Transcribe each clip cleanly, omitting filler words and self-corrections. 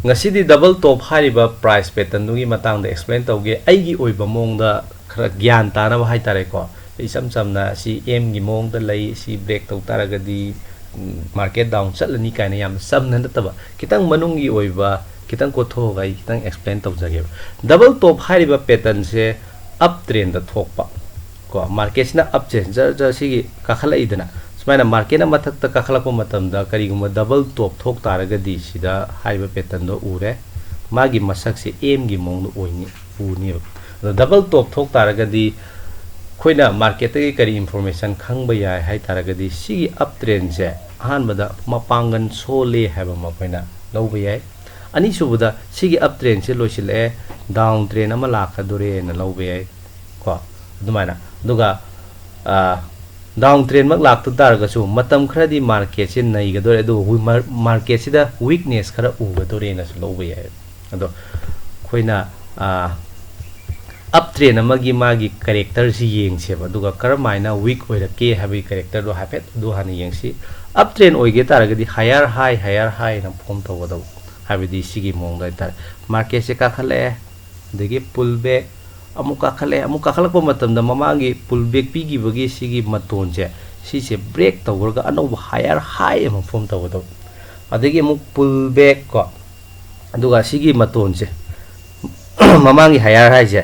ngasi di double top hariba price pattern nugi matang da explain tauge aigi oiba mong da khara gyan ta na hai tare ko isam samna si m gi mong da lai si break tau taraga di market down chatlani kaina yam samna nataba kitang manung gi oiba kitang ko tho gai kitang explain tau jage double top hariba pattern se uptrend da thokpa ko market na uptrend ja si kakhala idana smaina market na mathak ta kakhala ko matam da kari guma double top thok taraga di sida haiba pattern do ure magi masak se m gi mong do oini uni double top thok taraga di khoina market ge kari information khangba ya hai taraga di sigi uptrend se han bada mapangan sole haiba ma khoina loba ya ani subuda sigi uptrend se loisile down trend ama lakha dore na loba ya ko dumaina duga down trend mak lak tu targa su matam khara di market se nai ga dore do market se da weakness khara u ga dore na su loba ya ado khoina uptrend amagi magi character si yeng se ba duga karmaina weak oira ke habi character do hapet do hani yeng si uptrend oige targa di higher high na form to wado habi di sigi mong da tar market se ka khale degi pullback amuka khalak pa matam da mamagi pullback pi gi bagi sigi maton je si se break to ga ano higher high am form to wado adegi amuk pullback ko duga sigi maton je mamangi higher high je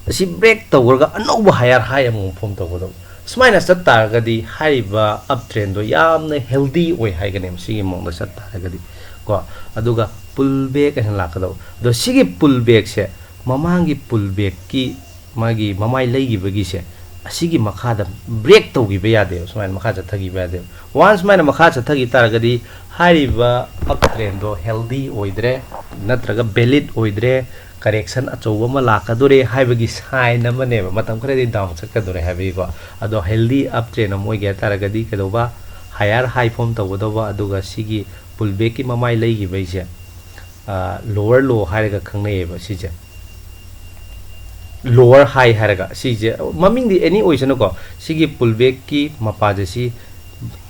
si break to ga ano higher high am form to wado smaina sat targa di haiba uptrend do yamna healthy oi hai ga nem sigi mong da sat targa di ko aduga pullback an la ka do sigi pullback se mamangi pullback ki magi mamai lei gi bagi se asigi makhada break to gi ba de smaina makha thagi ba de once maina makha thagi targa di haiba uptrend do healthy oidre natraga valid oidre correction achowa ma lakadore haibagi sign amane matam khare di down sakadore habi ko ado healthy uptrend amoi ge taragadi kedoba higher high form tawdoba aduga sigi pullback ki mamai lei gi baise lower low haraga khangnei ba sije lower high haraga sije maming di any oisano ko sigi pullback ki mapaje si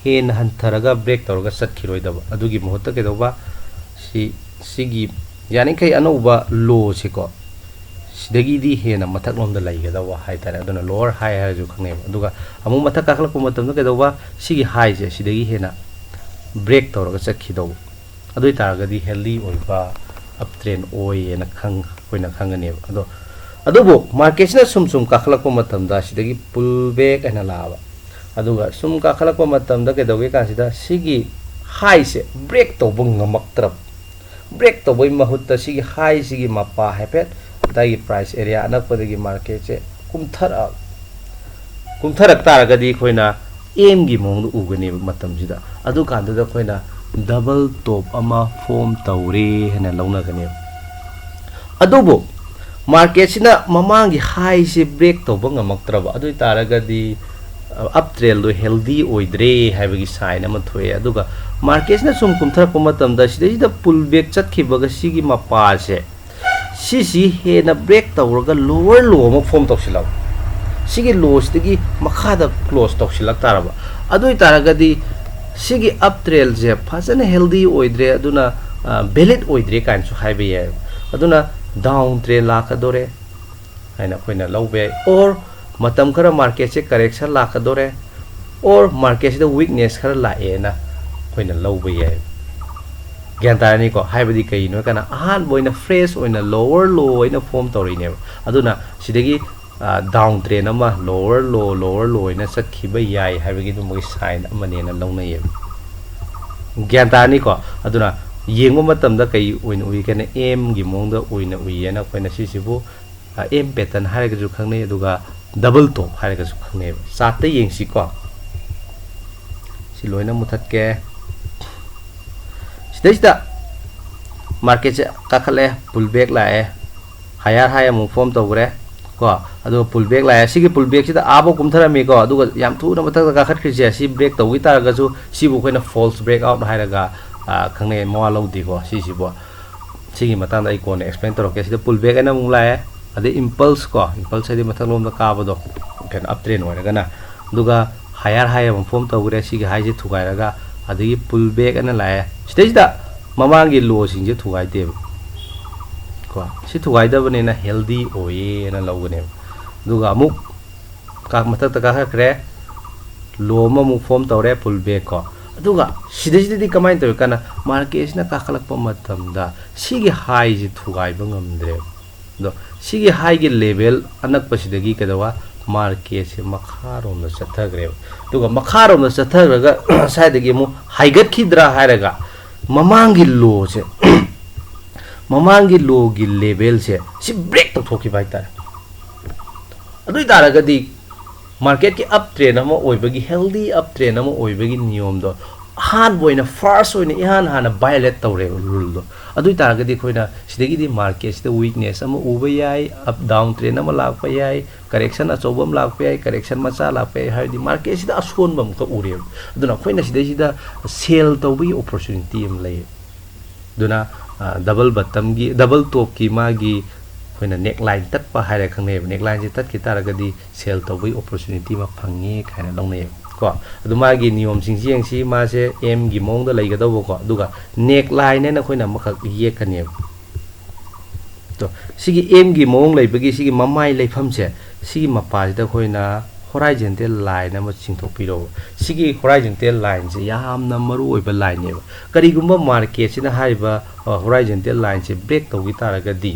hen hantharaga break tawga satkiroi daba adugi mohota kedoba sigi yani kai anoba low se ko sidagi di hena mathak lom da lai ga dawa hai tare aduna lower high ha ju khangne aduga amu mathak kakla ko matam da dawa sigi high je sidagi hena break tawra chakhi do adui taraga di healthy oiba uptrend oi ena khang koina khangane ado adubo market na sum kakla ko matam da sidagi pullback ana lawa aduga sum kakla ko matam da ke doge ka sida sigi high se break to bung ngamak trap break to boy mahutta sigi high sigi mapa hepet dai price area anak padagi market che kumtharak taraga di khoina m gi mong du ugani matam sida adu kan da khoina double top ama form tawre hena launa gani adubo market sina mamangi high se break to bang amaktraba adu taraga di uptrend do healthy oidre haibagi sign ama thoe aduga market na sum kumthar ko matam da sida pullback chatki baga sigi mapa se si he na break tawrga lower low ma form tawsilaw sigi low stigi makha da close tawsilak taraba adui taraga di sigi uptrend je fazana healthy oidre aduna valid oidre kan su haibe ya aduna down trend la ka dore aina koina lawbe or matam khara market se correction la ka dore or market se weakness khara la ena koina lawbe ya gyan ni ko haibadi kai no kana ahan boina fresh oina lower low oina form tori ne aduna sidagi down trend ama lower low ina sakhiba yai haibagi dum sign amane na launa ye gyan ni ko aduna yengo matam da kai oina ui kana m gi mong da oina ui na koina sisibu m pattern haraga ju khangne aduga double top haraga ju khangne sate yengsi ko si loina muthat ke sida market kakhale pullback la higher high mu form tawre ko adu pullback la sigi pullback sida abo kumthara me ko adu yam thu na mathak ka khat khri si break tawi tar ga ju si bu khoina false break out hairaga khangne mo lo di ko si bo sigi matang da icon explain to ke sida pullback ana mu la ade impulse di mathak lom da ka bodo ken uptrend hoiraga na duga higher high mu form tawre sigi high je thugai raga adigi pullback ana la sida mamangi low sing je thugai de ko si thugaidabane na healthy oye na logane duga amuk ka matak ta ka khre loma mu form tawre pullback ko aduga sididi kamain to kana market na ka khalak pa matam da sigi high ji thugai bangamdre do sigi high gi level anak pasidagi kadawa market se makharom na chathagre duga makharom na chathagraga saidagi mu haigat khidra hairaga mamangi low se mamangi low gi level se si break to thoki bai tar adui taragadi market ki up trend ama oibagi healthy up trend ama oibagi niyom do han boina first oina ihan hana violate tawre rule do adui taragadi khoina sidagi di market sida weakness ama uba yai up down trend ama lakpa yai correction achobam lakpa yai correction macha lakpa yai haidi market sida ason bam ka ure aduna khoina sida sell tawbi opportunity am lay duna double bottom gi double top ki magi khoina neckline tat pa haira khangne neckline ji tat ki taragadi sell tawbi opportunity ma phangi khaina longne ko aduma gi niyom sing jeng si ma se m gi mong da lai ga daw ko duga neckline ne khoina makhak ye khane to sigi m gi mong lai bagi sigi mamai lai pham se sigi mapa da khoina horizontal line ama chingthok piro sigi horizontal line se yamna maru oiba line ne kari gumba market sina haiba horizontal line se break to gi taragadi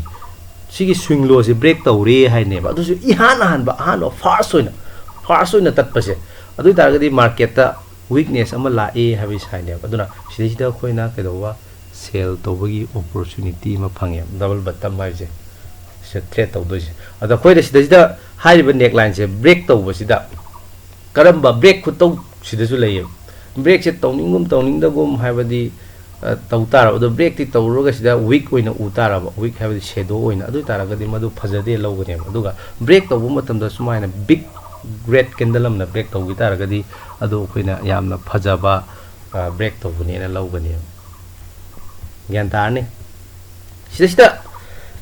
sigi swing low se break tawre hai ne ba du ihan han ba han first oina tat pa se adu taragadi market ta weakness ama la e habi sai ne aduna sida khoina kedowa sell tawbagi opportunity ma phange double bottom hai je se threat taw do je ada khoida sida hai ba neckline se break tawba sida karamba break khu taw sida su lay break se tawning da gum haibadi taw tara adu break ti tawroga sida weak oina utara ba weak haibadi shadow oina adu taragadi madu phajade logane aduga break tawbu matam da sumaina big great candle amna break tawgi taragadi adu khoina yamna phajaba break tawbuni na logani gyan tarni sida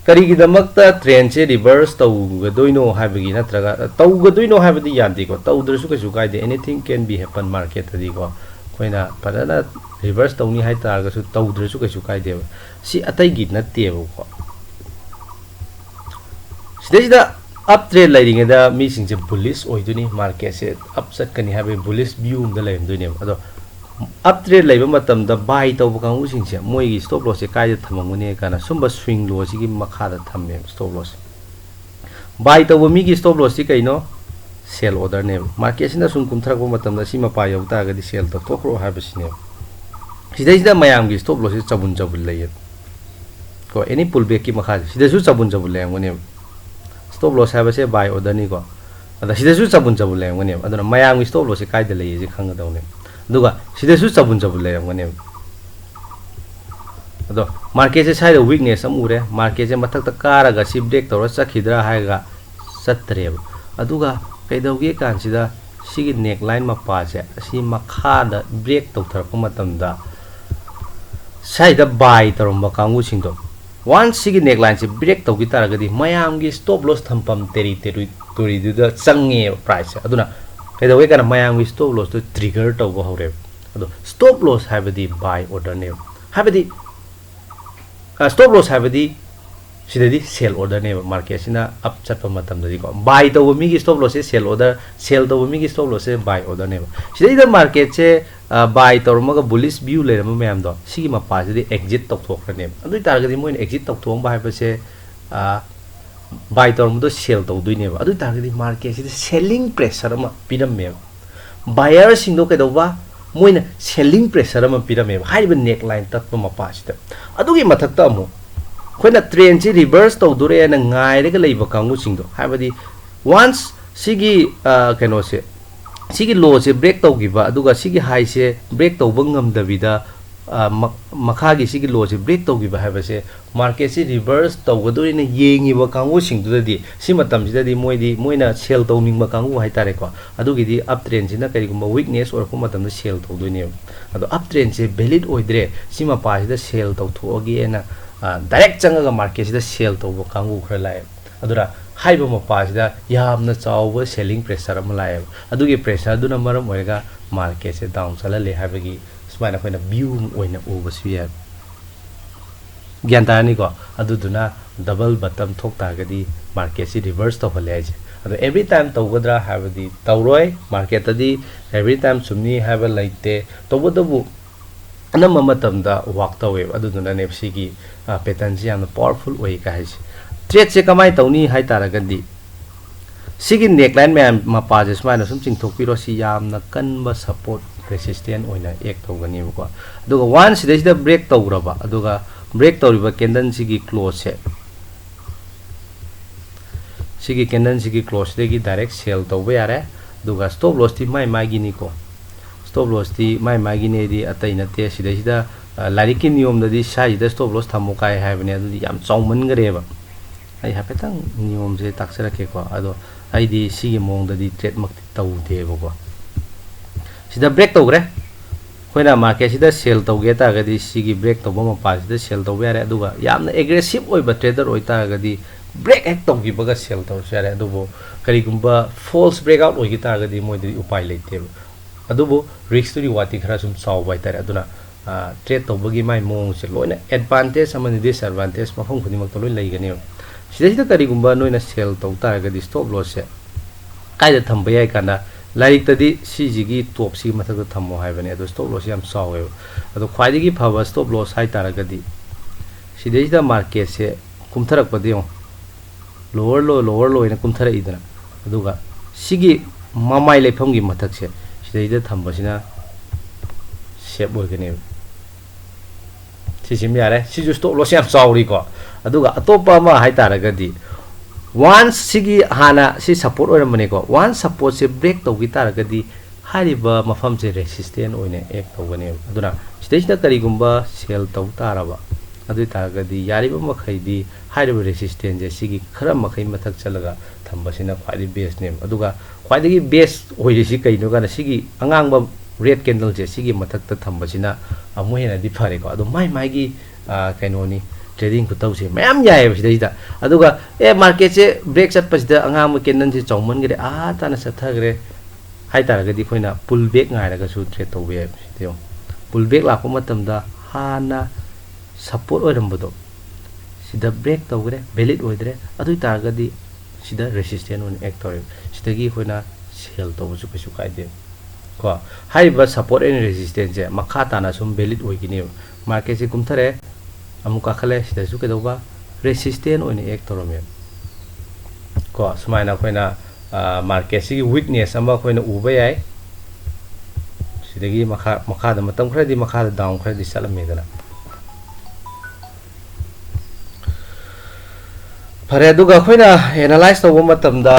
kari gi damakta trend se reverse tawgadoino haibagi natraga tawgadoino haibadi yandi ko tawdrasu kasu kaide anything can be happen market adi ko khoina padana reverse tawni hai targa su tawdrasu kasu kaide si atai gi natte ko sida up trend lighting da mi sing je bullish oiduni market se upset kani have bullish view da lai doine ado up trend laiba matam da buy taw kangu sing se moi gi stop loss se kai da thamangune kana sumba swing low si gi makha da thamme stop loss buy taw mi gi stop loss si kaino sell order ne market sina sum kum thrak matam da si ma pa yaw ta ga di sell ta thokro ha ba sine sida mayam gi stop loss se chabun lay ko any pullback ki makha sida su chabun lay ngone stop loss have se buy order ni ko ada sida su chabun le ngone aduna mayam stop loss se kai de le ji khang da ne duga sida su chabun le ngone ado market se sai da weakness am ure market se mathak ta kara ga si break tawra chakhidra hai ga satre aduga kai dawge kan sida sigi neckline ma pa se si makha da break taw thar ko matam da sai da buy tarom ba kangu sing do once sigi neckline se break tawgi taragadi mayam gi stop loss thampam teri da change price aduna kedawe kana mayam gi stop loss to trigger tawgo hore ado stop loss habadi buy order ne habadi stop loss habadi sidadi sell order ne market sina up chatpa matam da ko buy tawbo mi gi stop loss se sell tawbo mi gi stop loss se buy order ne sidadi da market se buy tawmaga bullish view le ram mayam do sigi ma pa jodi exit tok thok ne adu targadi moin exit tok thong ba ha se buy tawm do sell taw dui ne adu targadi market si selling pressure ma piram me buyer sing do ke do ba moin selling pressure ma piram me hai ba neckline tat ma pa si adu gi mathak ta mo khoina trend si reverse taw dure na ngai re ga leiba kangu sing do hai ba di once sigi keno se sigi low se break tawgiba aduga sigi high se break tawba ngamdabida makha gi sigi low se break tawgiba haba se market se reverse tawgaduri na yengiba kangu singdudadi si matam sidadi moina sell tawningba kangu hai tare ko adugi di uptrend sina kari gumba weakness or ko matam da sell tawdune adu uptrend se valid oidre sima pa sida sell tawthogi ena direct changa market sida sell tawba kangu khra lai adura haiba mapa sida yamna chawba selling pressure am lai adugi pressure duna maram oiga market se down chala le habagi smaina khoina view oina over sphere gyan ta ni ko aduduna double bottom thok targadi market si reverse to hale aje ado every time tawgadra habadi tawroi market adi every time sumni have laite tawadabu anam matamda walk tawe aduduna nepsi gi pattern ji am powerful way ka haje trade se kamai tawni hai taragadi sigi neckline me mapa je smana sum chingthok piro si yamna kanba support resistant oina ek tawgani ko aduga once the break tawraba aduga break tawriba candle sigi close se sigi candle sigi close degi direct sell tawba yare aduga stop loss ti mai gini ko stop loss ti mai gini di atai na te sida lariki niyom da di sai da stop loss thamu kai haibne adu yam chawman gareba ai hapetang niyom je taksara ke ko ado ai di sigi mong da di trade mak tawde ko sida break tawgre koina market sida sell tawge ta gadi sigi break tawba ma pa sida sell tawbe yare aduga yamna aggressive oiba trader oita gadi break ek tawgi baga sell taw yare adubo karigumba false breakout oigi ta gadi moidi upai leite adubo risk to reward khara sum chaw bai tare aduna trade tawbagi mai mong se loina advantage amani disadvantage mafam khuni mak to loi leigani sida karigumba noina sell taw ta gadi stop loss se kaida thamba yai kana like तदी सीजीगी top सी मथक थमो हाइबने अदो stop loss याम सावे अदो ख्वाइदिगी फबा स्टॉप लॉस हाइ तारगदी सिदेजिदा मार्केट से कुमथरक पदियो लोअर लो इन कुमथरक इदना अदुगा सिगी ममाइ लेफमगी मथक से सिदेजिदा थमबसिना सेप ओइगने सिसिम यारे सिजु स्टॉप लॉस याम सावरी को अदुगा अतोपा मा high तारगदी once sigi hana si support oira mane ko once support se break to gitar gadi hariba mafam se resistant oine ek tawgane aduna stage da kari gumba sell taw taraba adu taragadi yariba makhai di hariba resistant je sigi khara makhai mathak chalaga thamba sina khwadi base name aduga khwadi gi base oire si kaino kana sigi angang ba red candle je sigi mathak ta thamba sina amuhena di phare ko adu mai gi kaino ni trading ku tawse mayam yai bisida aduga market se break chat pasida angam candle se chawman gre ta na satha gre hai taragadi khoina pull back ngai raga su trade tawbe bisida pull back la ko matam da hana support oirambodo sida break tawgre valid oidre adu taragadi sida resistance on actor sidagi khoina sell tawbu su kasu kaide ko hai ba support and resistance makha ta na sum valid oigini market se kumthare amuka khale sida su ke doba resistant oine ek torome ko sumaina khoina market si weakness amba khoina uba yai sidagi makha da matam khra di makha da down khra di salame dana phare duga khoina analyze to matam da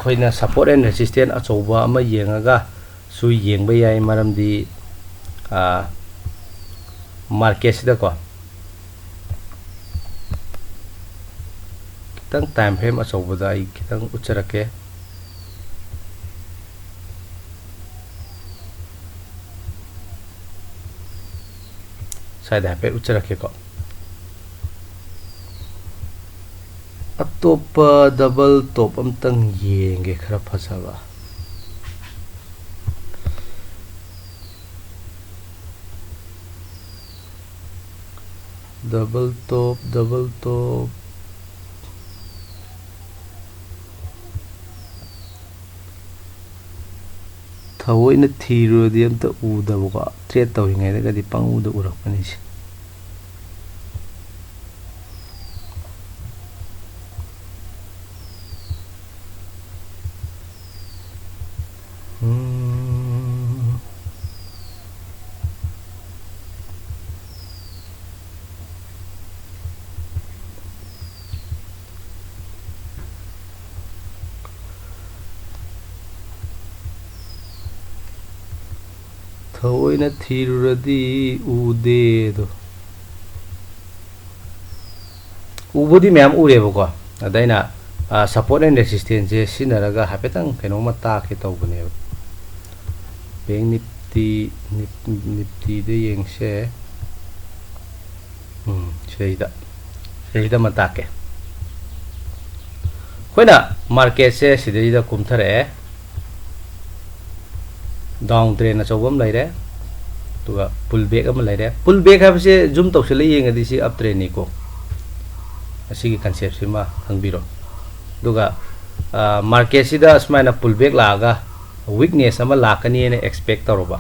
khoina support and resistance achoba ama yengaga su yengba yai maram di market sida ko tang time frame achobada ai kitang ucharake saida pe ucharake ko atopa double top amtang yenge khara phasaba double top thawoi na thiro di amta uda boka trade tawingai da gadi pang uda urakpani si thawoi na thiro di ude do ubudi mem ure boka adaina support and resistance sinaraga hapetang keno mata ke tawbune bank nifty de yengse seida mata ke khoina market se sidida kumthare down trend na chawam laire tuga pull back am laire pull back ha se zoom tawsele yengadi si up trend ni ko asigi concept sima hangbiro duga market sida asmaina pullback laga weakness ama lakani ne expect toroba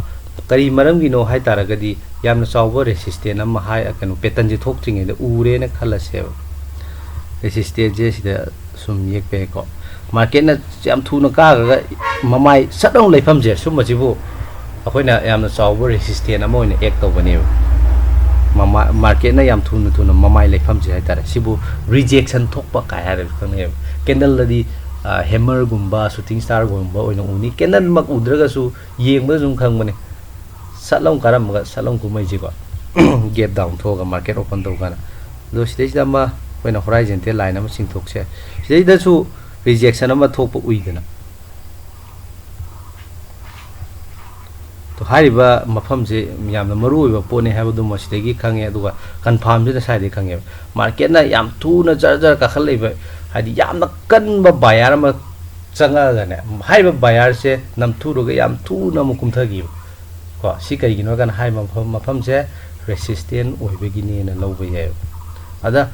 kari maram gino hai taragadi yamna chawba resistance ama hai kanu pattern ji thok chinge da ure ne khalase resistance je sida sum yek pe ko market na yam thuna ka ga mamai sadong leifam je sum majibu akoina yamna chawba resistance ama oina ek tawbani market na yam thuna mamai leifam je hai tara sibu rejection thokpa ka ha khane candle ladi hammer gumba shooting star gumba oina uni candle mak udraga su yengba zum khang bane salong karam ga salong kumai ji ko gap down thoga market open to kana do stage da ma oina horizon te line ama sing thok se stage da su rejection ama thok pu ui dana to hariba mafam je yamna maru oiba pone ha du masdegi khange aduga confirm je sai de khange market na yam thu na jar jar ka khalai ba hadi yamna kan ba bayar ma changa ga ne hariba bayar se nam thu ro ga yam thu na mu kum thagi ko si kai gino kan hai mafam je resistant oibe gini na lobe ye ada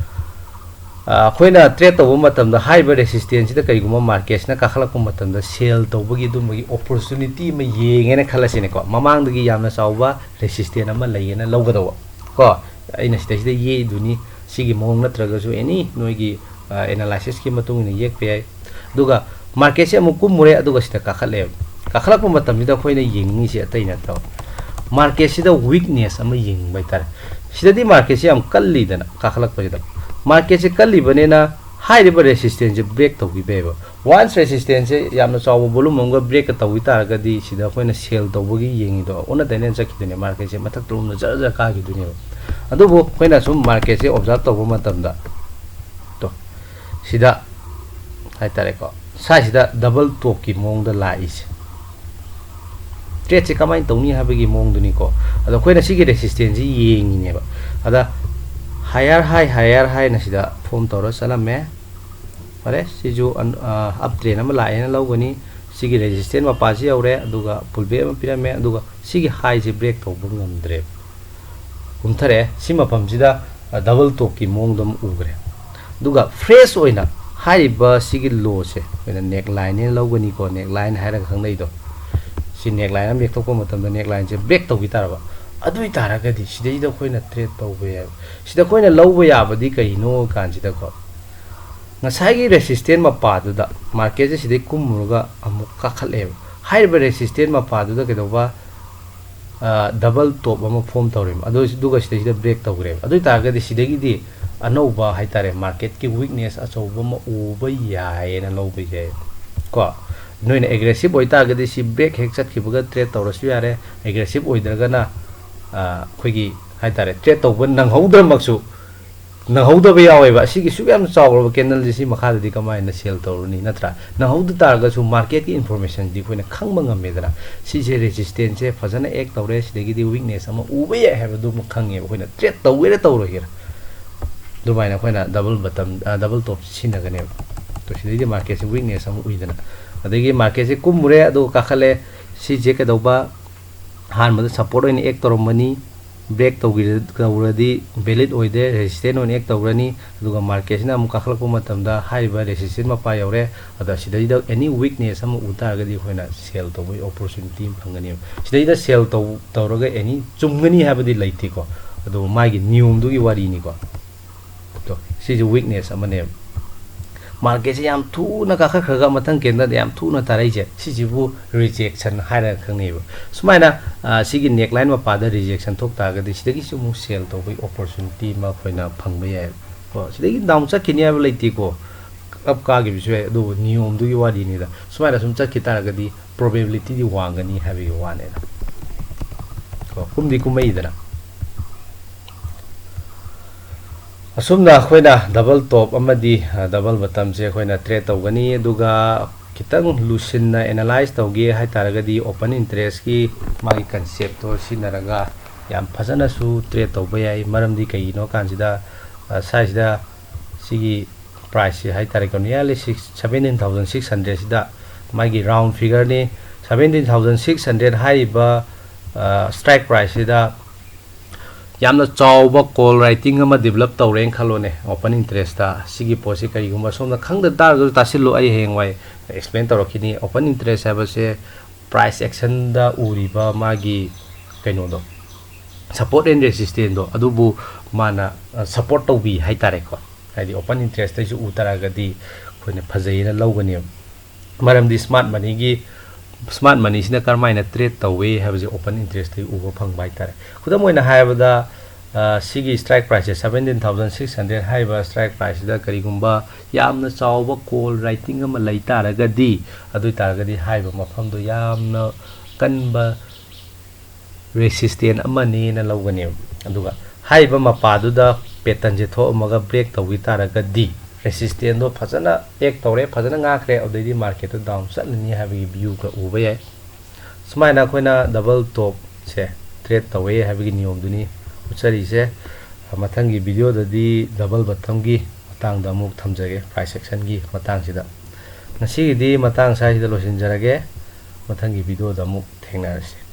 khoina trade to matam da high resistance da kai guma market na ka khala ko matam da sell to bagi dum bagi opportunity ma yenge ne khala sine ko mamang dagi yamna chawba resistance ama layena loga do ko aina stage da ye duni sigi mong na traga su any noigi analysis ki matung ni yek pe duga market se amukum mure aduga sita ka khale ka khala ko matam da khoina yengi si atai na to market sida weakness ama yeng bai tar sida di market se am kalli dana ka khala ko da market se kalli bane na high resistance break to be once resistance yamna chaw volume nga break to wi tar ga di sida khoina sell to bogi yengi do ona tenen chakhi dune market se mathak tum na jar jar ka gi dune adu bo khoina sum market se observe to bo matam da to sida hai tare ko sa sida double top ki mong da la is trade se kamai tawni habagi mong duni ko ado khoina sigi resistance yengi ne ba ada higher high na sida form toro salame pare siju up trend ama la ena logani sigi resistance ma paji aure aduga pullback ma pirame aduga sigi high je break to bungam dre kumthare sima pamjida double top ki mong dam ugre aduga fresh oina high ba sigi low se oina neckline ne logani ko neckline haira khangnai do si neckline am yek to ko matam da neckline je break to gitaraba adui taragadi sidai da khoina trade tawbe ya sida khoina lawba ya badi kai no kan sida ko ngasai gi resistance ma pa du da market je sidai kumruga amuk ka khale high resistance ma pa du da ke doba double top ama form tawrim adu duga sidai break tawre adui taragadi sidai gi di anova hai tare market ki weakness achoba ma uba ya ena lawba ye ko noina aggressive oi taragadi si break hek chat ki buga trade tawrasu yare aggressive oi draga na khoigi hai tare trade to ban nang hauda maksu nang hauda ba yawe ba sigi su yam chawro candle ji makha di kamai na sell to ni natra nang hauda tar ga su market ki information di khoina khangba ngame dana si je resistance je fazana ek tawre sidagi di weakness ama uba ya have du khange khoina trade to we to ro hir du mai na khoina double bottom double top sina ga ne to sidagi di market se weakness ama ui dana adagi market se kumure adu ka khale si je ka doba han mad support in ek toromani break to already valid oide resistance on ek tawrani duga market na mu ka khalak matam da high ba resistance ma pa yore ada sidai da any weakness am uta ga di khoina sell to boy opportunity phangani sidai da sell to tawraga any chumgani habadi laiti ko adu magi nium du gi wari ni ko to si weakness amane market yam thu na ka khaga mathang kenda yam thu na tarai je sijibu rejection haira khangni bu sumaina sigi neckline ma pada rejection thok ta ga di sidagi sumu sell to bai opportunity ma khoina phangba ya ko sidagi down cha kinya ba leiti ko up ka gi biswe do nium du gi wadi ni da sumaina sum cha kita ga di probability di wangani habi wane da ko kumdi kumai da asumna khoina double top amadi double bottom je khoina trade tawgani duga kitang lusin na analyze tawge hai taragadi open interest ki magi concept to sinaraga yam phajana su trade tawba yai maramdi kai no kansida size da sigi price hai taragani yali 17600 sida magi round figure ni 17600 hai ba strike price sida yamna chawba call writing ama develop tawreng khalone open interest ta sigi posi kari gumba somna khangda tar ga tasillo ai hengwai explain tawrakini open interest haba se price action da uriba magi kaino do support and resistance do adubu mana support tawbi haitare ko haidi open interest ta ju utara gadi khoine phajaina lawgani maram di smart money sina karmaina trade tawe habje open interest tai ubo phangbai tare khudam moina haibada sigi strike price 17600 haiba strike price da karigumba yamna chawba call writing ama laitara gadi adu taragadi haiba mafam do yamna kanba resistant amani na lawgani aduga haiba mapadu da pattern je tho amaga break tawi taragadi resistant do phajana ek tawre phajana ngakre odidi market to down satni habi view ka uba yai smaina khoina double top se trade tawe habi niyom duni uchari se mathangi video dadi double bottom gi matang da muk thamjage price action gi matang sida ngasi di matang sai da losin jarage mathangi video da muk thengnarase